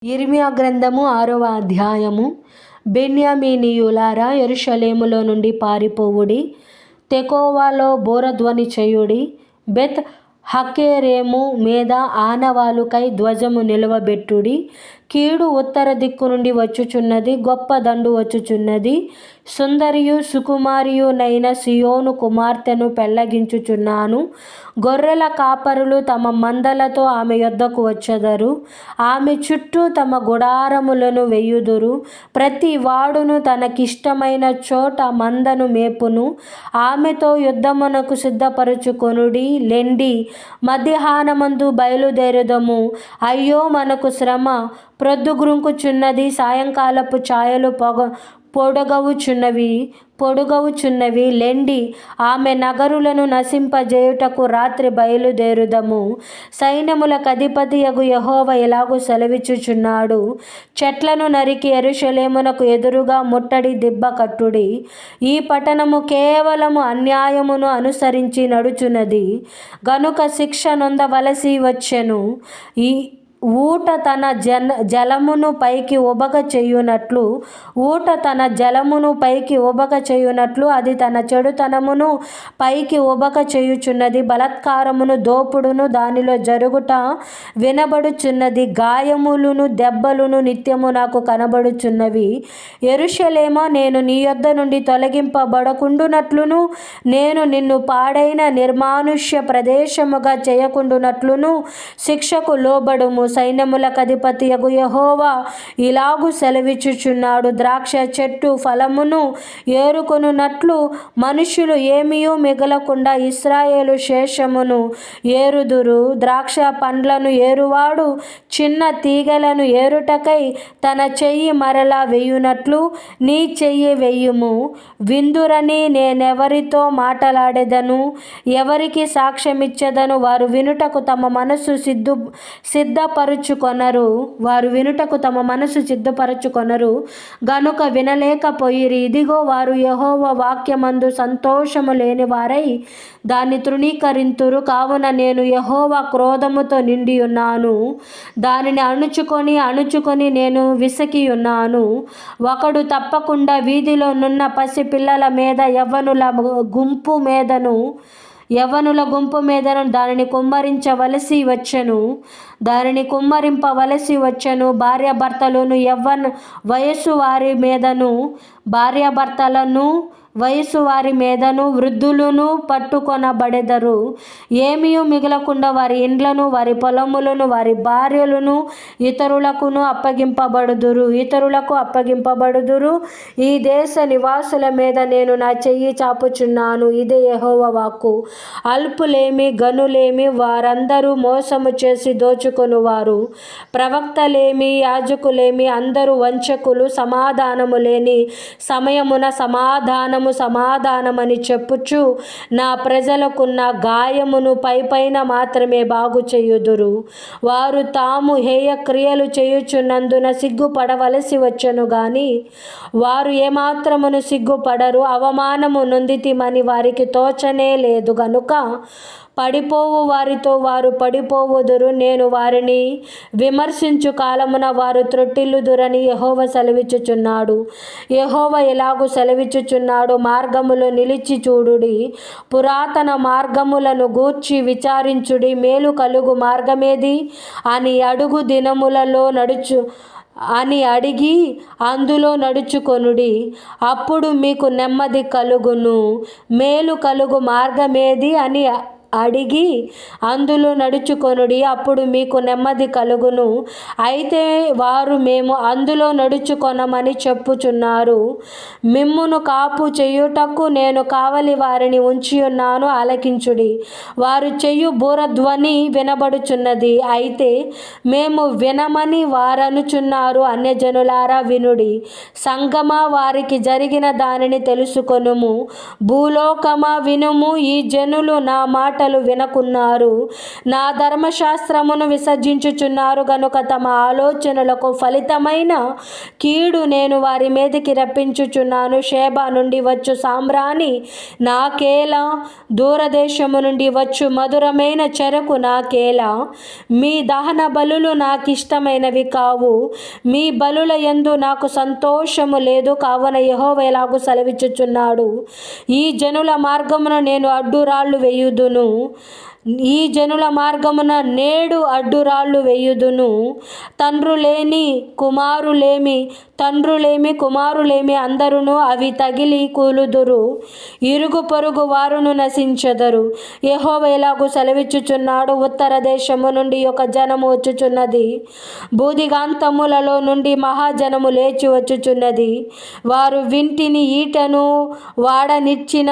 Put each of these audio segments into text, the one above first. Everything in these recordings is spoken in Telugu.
యిర్మీయా గ్రంథము 6వ అధ్యాయము. బెన్యామీనీయులారా, యెరూషలేములో నుండి పారిపోవుడి, తెకోవలో బోరధ్వని చేయుడి, బెత్ హక్కెరెము మీద ఆనవాలుకై ధ్వజము నిలువబెట్టుడి. కీడు ఉత్తర దిక్కు నుండి వచ్చుచున్నది, గొప్ప దండు వచ్చుచున్నది. సుందరియు సుకుమారియు సియోను కుమార్తెను పెళ్లగించుచున్నాను. గొర్రెల కాపరులు తమ మందలతో ఆమె యొద్దకు వచ్చెదరు. ఆమె చుట్టూ తమ గుడారములను వేయుదురు. ప్రతి వాడును తనకిష్టమైన చోట మందను మేపును. ఆమెతో యుద్ధమునకు సిద్ధపరచుకొనుడి. లెండి, మధ్యాహ్నమందు బయలుదేరుదము. అయ్యో, మనకు శ్రమ ప్రొద్దుగుంకుచున్నది. సాయంకాలపు ఛాయలు పొడుగవుచున్నవి. లెండి, ఆమె నగరులను నశింపజేయుటకు రాత్రి బయలుదేరుదము. సైన్యములకు అధిపతియగు యెహోవా ఇలాగు సెలవిచ్చుచున్నాడు: చెట్లను నరికి యెరూషలేమునకు ఎదురుగా ముట్టడి దిబ్బ కట్టుడి. ఈ పట్టణము కేవలము అన్యాయమును అనుసరించి నడుచున్నది గనుక శిక్ష నొందవలసి వచ్చెను. ఈ ఊట తన జలమును పైకి ఉబగ చేయునట్లు అది తన చెడుతనమును పైకి ఉబగ చేయుచున్నది. బలాత్కారమును దోపుడును దానిలో జరుగుట వినబడుచున్నది. గాయములును దెబ్బలును నిత్యము నాకు కనబడుచున్నవి. యెరూషలేమా, నేను నీ యొద్ద నుండి తొలగింపబడకుండునట్లును, నేను నిన్ను పాడైన నిర్మానుష్య ప్రదేశముగా చేయకుండునట్లును శిక్షకు లోబడుము. సైన్యములకు అధిపతియగు యెహోవా ఇలాగు సెలవిచ్చుచున్నాడు: ద్రాక్ష చెట్టు ఫలమును ఏరుకొనున్నట్లు మనుష్యులు ఏమీయూ మిగలకుండా ఇశ్రాయేలు శేషమును ఏరుదురు. ద్రాక్ష పండ్లను ఏరువాడు చిన్న తీగెలను ఏరుటకై తన చెయ్యి మరలా వేయునట్లు నీ చెయ్యి వేయుము. విందురని నేనెవరితో మాటలాడెదను? ఎవరికి సాక్ష్యమిచ్చెదను? వారు వినుటకు తమ మనసు సిద్ధపరచుకొనరు గనుక వినలేకపోయిరి. ఇదిగో, వారు యెహోవా వాక్యమందు సంతోషము లేని వారై దాన్ని తృణీకరింతురు. కావున నేను యెహోవా క్రోధముతో నిండియున్నాను. దానిని అణుచుకొని నేను విసికియున్నాను. ఒకడు తప్పకుండా వీధిలో నున్న పసి పిల్లల మీద యవ్వనుల గుంపు మీదను దానిని కుమ్మరింపవలసి వచ్చెను. భార్యాభర్తలను వయసు వారి మీదను వృద్ధులను పట్టుకొనబడెదరు. ఏమీయూ మిగలకుండా వారి ఇండ్లను, వారి పొలములను, వారి భార్యలను ఇతరులకు అప్పగింపబడుదురు. ఈ దేశ నివాసుల మీద నేను నా చెయ్యి చాపుచున్నాను. ఇదే యెహోవా వాక్కు. అల్పులేమి, గనులేమి, వారందరూ మోసము చేసి దోచుకొనువారు. ప్రవక్తలేమి, యాజకులేమి, అందరూ వంచకులు. సమాధానము లేని సమయమున సమాధానమని చెప్పుచు నా ప్రజలకున్న గాయమును పైపైన మాత్రమే బాగు చేయుదురు. వారు తాము హేయ క్రియలు చేయుచున్నందున సిగ్గుపడవలసి వచ్చెను గాని వారు ఏమాత్రమును సిగ్గుపడరు. అవమానము నొందితిమని వారికి తోచనే లేదు గనుక పడిపోవు వారితో వారు పడిపోవుదురు. నేను వారిని విమర్శించు కాలమున వారు త్రొట్టిల్లుదురని యెహోవా సెలవిచ్చుచున్నాడు. యెహోవా ఇలాగు సెలవిచ్చుచున్నాడు: మార్గములో నిలిచి చూడుడి, పురాతన మార్గములను గూర్చి విచారించుడి. మేలు కలుగు మార్గమేది అని అడిగి అందులో నడుచుకొనుడి. అప్పుడు మీకు నెమ్మది కలుగును. మేలు కలుగు మార్గమేది అని అడిగి అందులో నడుచుకొనుడి. అప్పుడు మీకు నెమ్మది కలుగును. అయితే వారు మేము అందులో నడుచుకొనమని చెప్పుచున్నారు. మిమ్మును కాపు చేయుటకు నేను కావలి వారిని ఉంచియున్నాను. ఆలకించుడి. వారు చేయు బూరధ్వని వినబడుచున్నది. అయితే మేము వినమని వారనుచున్నారు. అన్యజనులారా, వినుడి. సంగమా, వారికి జరిగిన దానిని తెలుసుకొనుము. భూలోకమా, వినుము. ఈ జనులు నా మాట మాటలు వినకున్నారు. నా ధర్మశాస్త్రమును విసర్జించుచున్నారు గనుక తమ ఆలోచనలకు ఫలితమైన కీడు నేను వారి మీదకి రప్పించుచున్నాను. షేబా నుండి వచ్చు సాంబ్రాణి నాకేలా, దూరదేశము నుండి వచ్చు మధురమైన చెరకు నాకేలా? మీ దహన బలులు నాకిష్టమైనవి కావు, మీ బలుల యందు నాకు సంతోషము లేదు. కావున యెహోవా ఇలాగు సెలవిచ్చుచున్నాడు, ఈ జనుల మార్గమున నేను అడ్డురాళ్ళు వేయుదును, ఈ జనుల మార్గమున నేడు అడ్డురాళ్ళు వేయుదును. తండ్రులేని కుమారులేమి అందరును అవి తగిలి కూలుదురు, ఇరుగు పొరుగు వారును నశించెదరు. యెహోవా ఇలాగు సెలవిచ్చుచున్నాడు, ఉత్తర దేశము నుండి ఒక జనము వచ్చుచున్నది, భూదిగాంతములలో నుండి మహాజనము లేచి వచ్చుచున్నది. వారు వింటిని ఈటెను వాడ నేర్చిన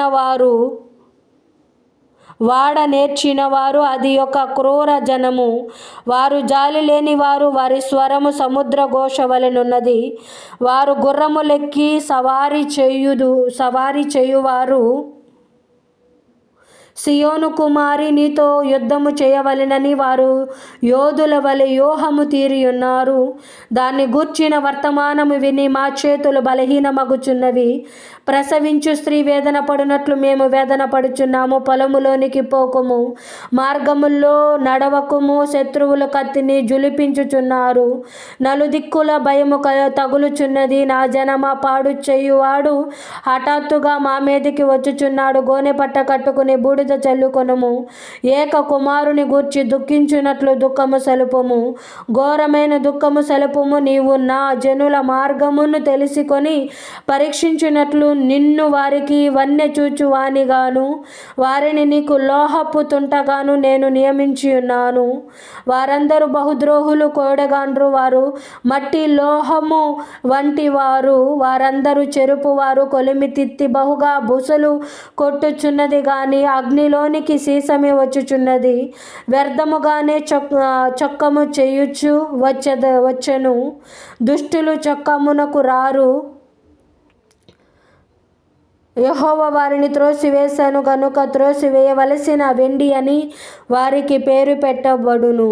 వారు, అది ఒక క్రూర జనము. వారు జాలి లేని వారు, వారి స్వరము సముద్ర ఘోష వలెనున్నది. వారు గుర్రములెక్కి సవారి చేయువారు. సియోను కుమారి, నీతో యుద్ధము చేయవలెనని వారు యోధుల వలె వ్యూహము తీరియున్నారు. దాన్ని గూర్చిన వర్తమానము విని మా చేతులు బలహీనమగుచున్నవి. ప్రసవించు స్త్రీ వేదన పడునట్లు మేము వేదన పడుచున్నాము. పొలములోనికి పోకుము, మార్గముల్లో నడవకుము. శత్రువులు కత్తిని జులిపించుచున్నారు, నలుదిక్కుల భయము తగులుచున్నది. నా జనమా, పాడు చేయువాడు హఠాత్తుగా మా మీదికి వచ్చుచున్నాడు. గోనె పట్ట కట్టుకుని బూడిద చల్లుకొనుము. ఏక కుమారుని గూర్చి దుఃఖించున్నట్లు దుఃఖము సలుపుము, ఘోరమైన దుఃఖము సలుపుము. నీవు నా జనుల మార్గమును తెలుసుకొని పరీక్షించున్నట్లు నిన్ను వారికి వన్య చూచువానిగాను, వారిని నీకు లోహపు తుంటగాను నేను నియమించి ఉన్నాను. వారందరూ బహుద్రోహులు, కోడెగాండ్రు, వారు మట్టి లోహము వంటి వారు. వారందరూ చెరుపువారు, కొలిమి తిత్తి బహుగా బుసలు కొట్టుచున్నది గాని అగ్నిలోనికి సీసమే వచ్చుచున్నది. వ్యర్థముగానే చొక్కము చేయుచు వచ్చెను. దుష్టులు చొక్కమునకు రారు. యెహోవా వారిని త్రోసివేశాను గనుక త్రోసివేయవలసిన వెండి అని వారికి పేరు పెట్టబడును.